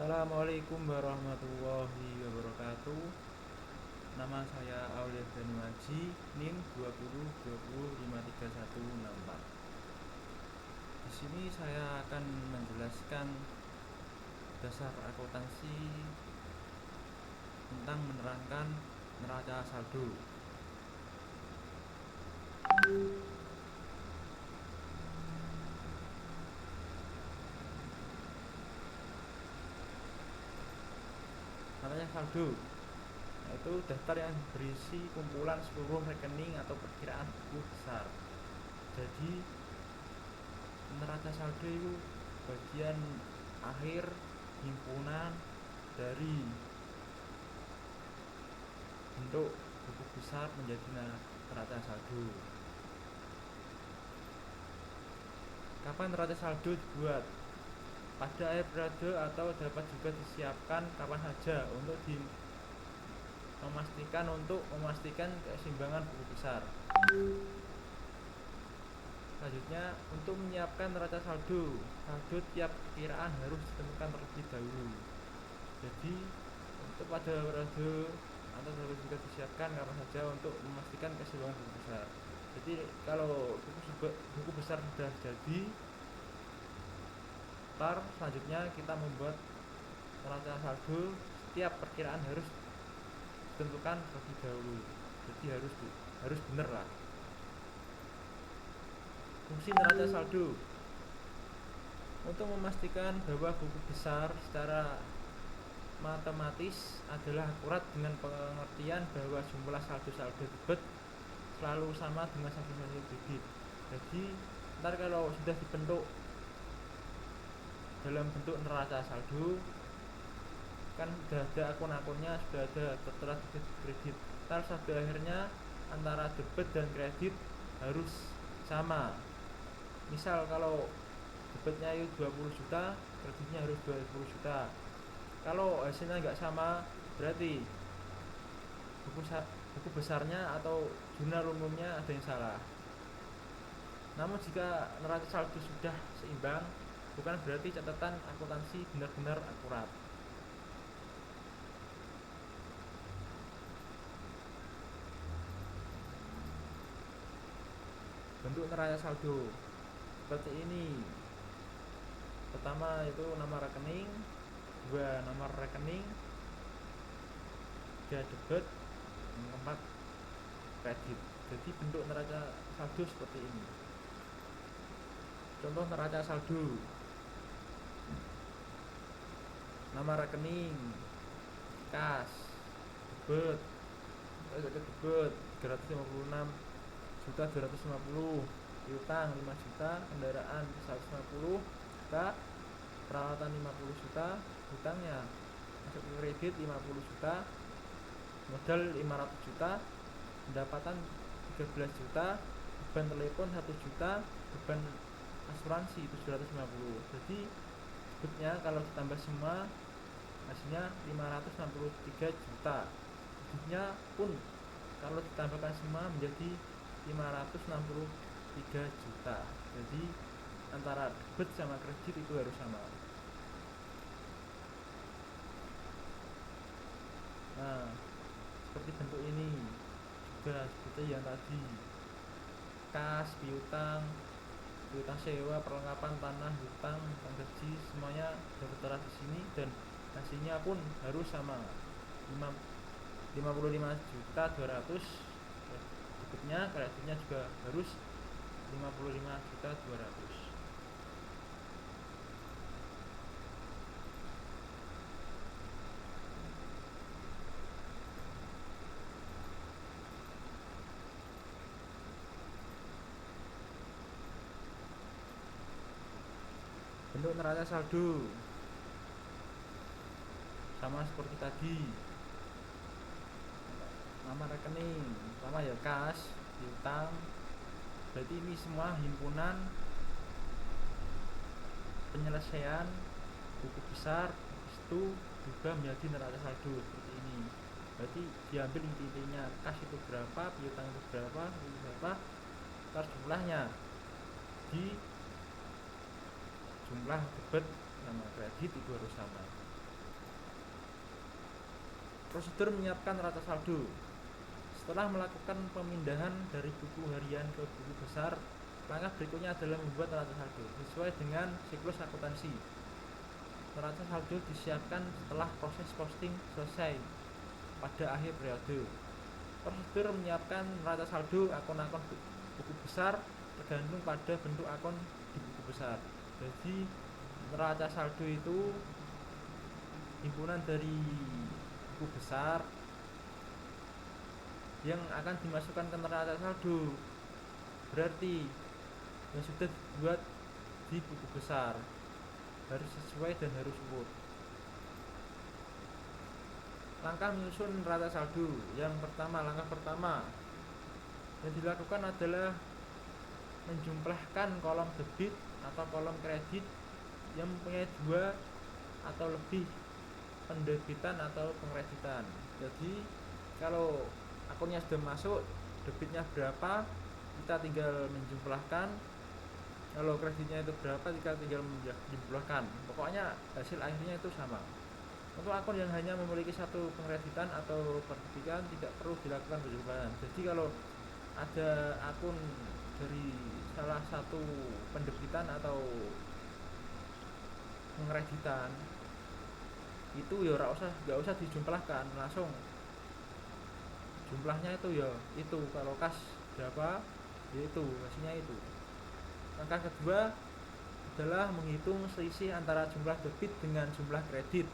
Assalamualaikum warahmatullahi wabarakatuh. Nama saya Aulia Danuaji, NIM 2020536164. Di sini saya akan menjelaskan dasar akuntansi tentang menerangkan neraca saldo. Neraca saldo yaitu daftar yang berisi kumpulan seluruh rekening atau perkiraan buku besar. Jadi neraca saldo itu bagian akhir himpunan dari bentuk buku besar menjadi neraca saldo. Kapan neraca saldo dibuat? Pada akhir periode atau dapat juga disiapkan kapan saja untuk memastikan keseimbangan buku besar. Selanjutnya, untuk menyiapkan neraca saldo tiap perkiraan harus ditentukan terlebih dahulu. Jadi, untuk pada periode atau dapat juga disiapkan kapan saja untuk memastikan keseimbangan buku besar. Jadi, kalau buku besar sudah jadi, selanjutnya kita membuat neraca saldo setiap perkiraan harus ditentukan terlebih dahulu. Jadi harus benar lah. Fungsi neraca saldo untuk memastikan bahwa buku besar secara matematis adalah akurat dengan pengertian bahwa jumlah saldo debit selalu sama dengan saldo kredit. Jadi ntar kalau sudah dibentuk dalam bentuk neraca saldo kan sudah ada akun-akunnya, sudah ada tertera debit kredit. Ntar saldo akhirnya antara debit dan kredit harus sama. Misal kalau debitnya itu 20 juta, kreditnya harus 20 juta. Kalau hasilnya nggak sama, berarti buku besarnya atau jurnal umumnya ada yang salah. Namun jika neraca saldo sudah seimbang, bukan berarti catatan akuntansi benar-benar akurat. Bentuk neraca saldo seperti ini. Pertama itu nama rekening, 2 nomor rekening, 3 debit, 4 kredit. Jadi bentuk neraca saldo seperti ini. Contoh neraca saldo: nama rekening, kas, debit 356.250, piutang 5 juta, kendaraan 150 juta, peralatan 50 juta, hutangnya masuk ke kredit 50 juta, modal 500 juta, pendapatan 13 juta, beban telepon 1 juta, beban asuransi 750. Jadi debitnya kalau ditambah semua hasilnya 563 juta. Kreditnya pun kalau ditambahkan semua menjadi 563 juta. Jadi antara debit sama kredit itu harus sama. Nah, seperti bentuk ini juga seperti yang tadi, kas, piutang sewa, perlengkapan tanah, hutang, gaji, semuanya tertera di sini dan hasilnya pun harus sama, 55.200. Debitnya, kreditnya juga harus 55.200. Bentuk neraca saldo sama seperti tadi. Nama rekening sama ya, kas, piutang. Berarti ini semua himpunan penyelesaian buku besar, itu juga menjadi neraca saldo seperti ini. Berarti diambil intinya, kas itu berapa, piutang itu berapa, terus jumlahnya di jumlah debit sama kredit itu harus sama. Prosedur menyiapkan neraca saldo. Setelah melakukan pemindahan dari buku harian ke buku besar, langkah berikutnya adalah membuat neraca saldo sesuai dengan siklus akuntansi. Neraca saldo disiapkan setelah proses posting selesai pada akhir periode. Prosedur menyiapkan neraca saldo akun-akun buku besar tergantung pada bentuk akun di buku besar. Jadi neraca saldo itu himpunan dari buku besar yang akan dimasukkan ke neraca saldo. Berarti yang sudah dibuat di buku besar harus sesuai dan harus utuh. Langkah menyusun neraca saldo. Langkah pertama yang dilakukan adalah menjumlahkan kolom debit atau kolom kredit yang mempunyai dua atau lebih pendebitan atau pengkreditan. Jadi kalau akunnya sudah masuk, debitnya berapa, kita tinggal menjumlahkan. Kalau kreditnya itu berapa, kita tinggal menjumlahkan. Pokoknya hasil akhirnya itu sama. Untuk akun yang hanya memiliki satu pengkreditan atau pendebitan tidak perlu dilakukan penjumlahan. Jadi kalau ada akun dari salah satu pendebitan atau pengkreditan itu ya nggak usah dijumlahkan, langsung jumlahnya itu ya itu, kalau kas berapa ya itu hasilnya itu. Langkah kedua adalah menghitung selisih antara jumlah debit dengan jumlah kredit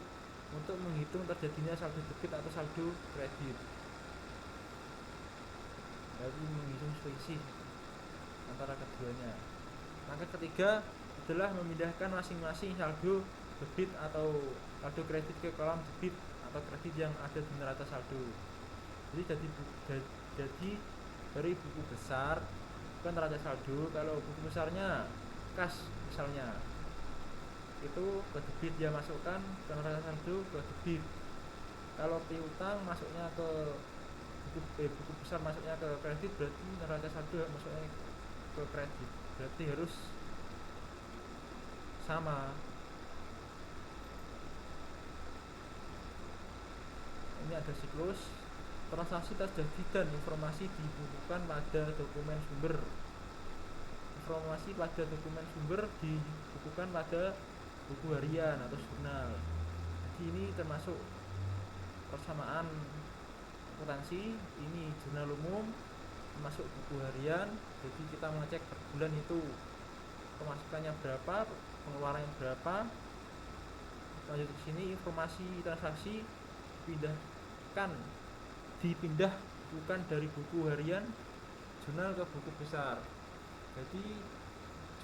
untuk menghitung terjadinya saldo debit atau saldo kredit. Jadi menghitung selisih antara keduanya. Langkah ketiga adalah memindahkan masing-masing saldo debit atau saldo kredit ke kolom debit atau kredit yang ada di neraca saldo. Jadi dari buku besar ke neraca saldo, kalau buku besarnya kas misalnya, itu ke debit dia masukkan ke neraca saldo ke debit. Kalau piutang masuknya ke buku besar masuknya ke kredit, berarti neraca saldo masuknya ke kredit, berarti harus sama. Ini ada siklus transaksi terjadi dan informasi dibukukan pada dokumen sumber. Informasi pada dokumen sumber dibukukan pada buku harian atau jurnal. Jadi ini termasuk persamaan akuntansi. Ini jurnal umum, termasuk buku harian. Jadi kita mengecek per bulan itu pemasukannya berapa, pengeluarannya berapa. Lanjut ke sini, informasi transaksi dipindah bukan dari buku harian jurnal ke buku besar. Jadi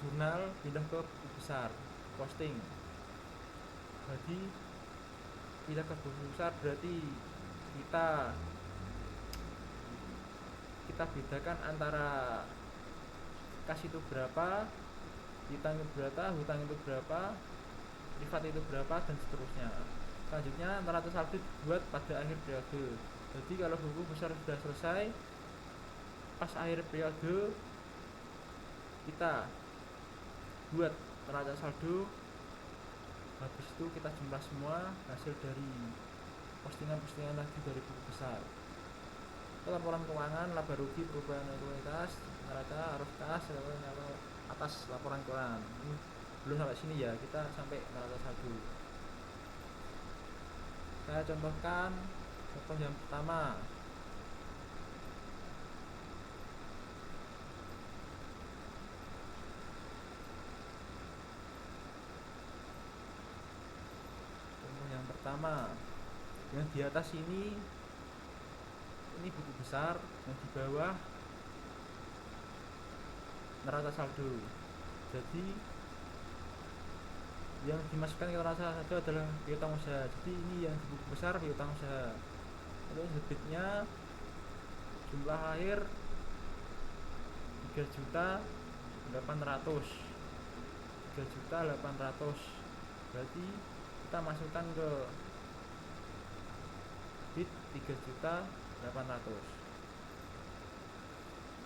jurnal pindah ke buku besar, posting. Jadi pindah ke buku besar berarti kita bedakan antara kas itu berapa, hutang itu berapa, privat itu berapa, dan seterusnya. Selanjutnya neraca saldo dibuat pada akhir periode. Jadi kalau buku besar sudah selesai, pas akhir periode kita buat neraca saldo. Habis itu kita jumlah semua hasil dari postingan lagi dari buku besar. Laporan keuangan, laba rugi, perubahan ekuitas, neraca arus kas, atas laporan keuangan. Ini belum sampai sini ya, kita sampai neraca saldo. Saya contohkan contoh yang pertama. Yang di atas ini buku besar, yang di bawah neraca saldo. Jadi yang dimasukkan ke neraca saldo adalah piutang usaha. Jadi ini yang di buku besar piutang usaha. Terus debitnya jumlah akhir 3.800.000. Berarti kita masukkan ke debit 3.800.000.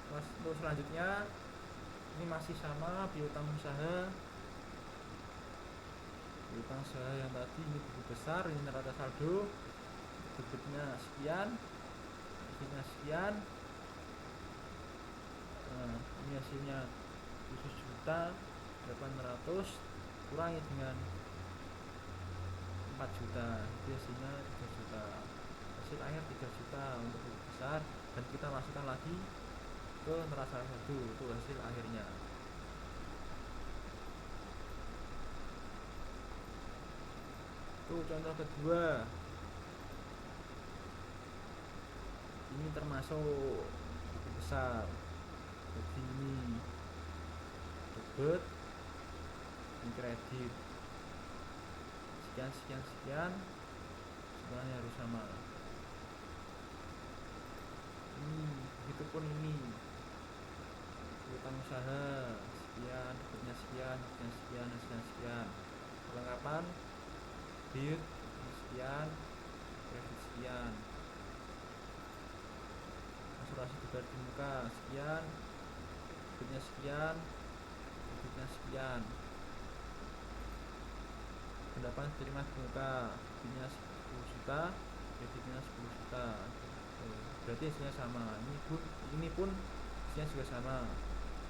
Terus selanjutnya ini masih sama piutang usaha yang tadi, ini buku besar, ini neraca saldo. debitnya sekian, kreditnya sekian. Nah, ini hasilnya 7.800.000 kurangi dengan 4 juta, itu hasilnya 3 juta. Hasil akhir 3 juta untuk buku besar, dan kita masukkan lagi ke neraca saldo, itu hasil akhirnya. Itu contoh kedua. Ini termasuk buku besar. Jadi ini debit, ini kredit, sekian sekian sekian, semuanya harus sama. Ini begitupun ini utang usaha sekian, debitnya sekian, hasilnya sekian, hasilnya sekian. Perlengkapan debit sekian, kredit sekian. Asuransi dibayar di muka sekian, debitnya sekian, kreditnya sekian. Pendapatan diterima di muka, debitnya 10 juta, kreditnya 10 juta. Berarti hasilnya sama. Ini pun hasilnya juga sama.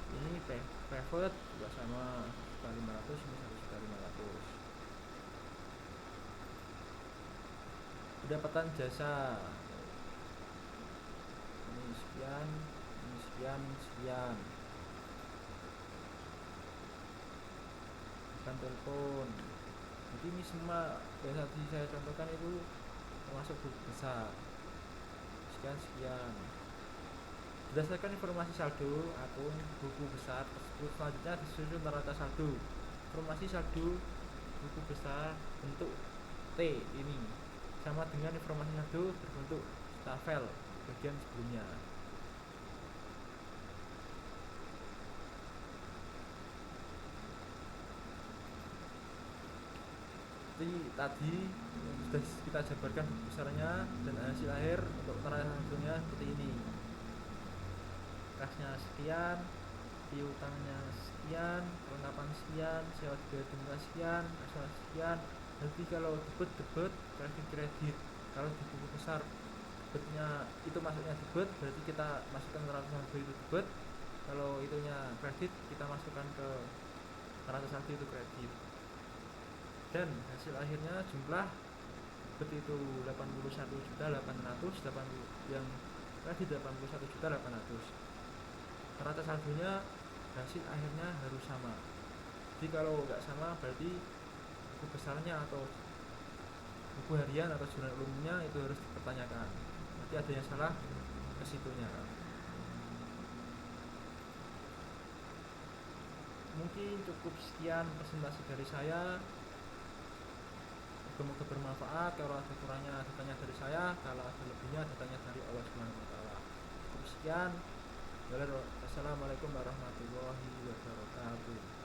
Ini private juga sama, 1.500.000, ini 1.500.000. Pendapatan jasa, ini sekian, ini sekian, ini sekian. Bukan telepon. Jadi ini semua yang tadi saya contohkan itu termasuk buku besar. Sekian sekian. Berdasarkan informasi saldo akun buku besar tersebut, selanjutnya disusun neraca saldo. Informasi saldo buku besar bentuk T ini sama dengan informasi saldo berbentuk tabel bagian sebelumnya. Jadi tadi sudah kita jabarkan buku besarnya dan hasil akhir untuk neraca saldonya seperti ini. Kasnya sekian, piutangnya sekian, perlengkapan sekian, sewa biaya denda sekian, asuransi sekian. Nanti kalau debit, kredit. Kalau di buku besar debitnya itu masuknya debit, berarti kita masukkan neraca saldo itu debit. Kalau itunya kredit, kita masukkan ke neraca saldo itu kredit. Dan hasil akhirnya jumlah debit itu 81.800.000, yang kredit 81.800.000. Neraca saldonya hasil akhirnya harus sama. Jadi kalau nggak sama berarti buku besarnya atau buku harian atau jurnal umumnya itu harus dipertanyakan. Nanti ada yang salah ke situnya. Mungkin cukup sekian presentasi dari saya. Semoga bermanfaat. Kalau ada kurangnya datanya dari saya, kalau ada lebihnya datanya dari Allah Subhanahu wa taala. Cukup sekian. Assalamualaikum warahmatullahi wabarakatuh.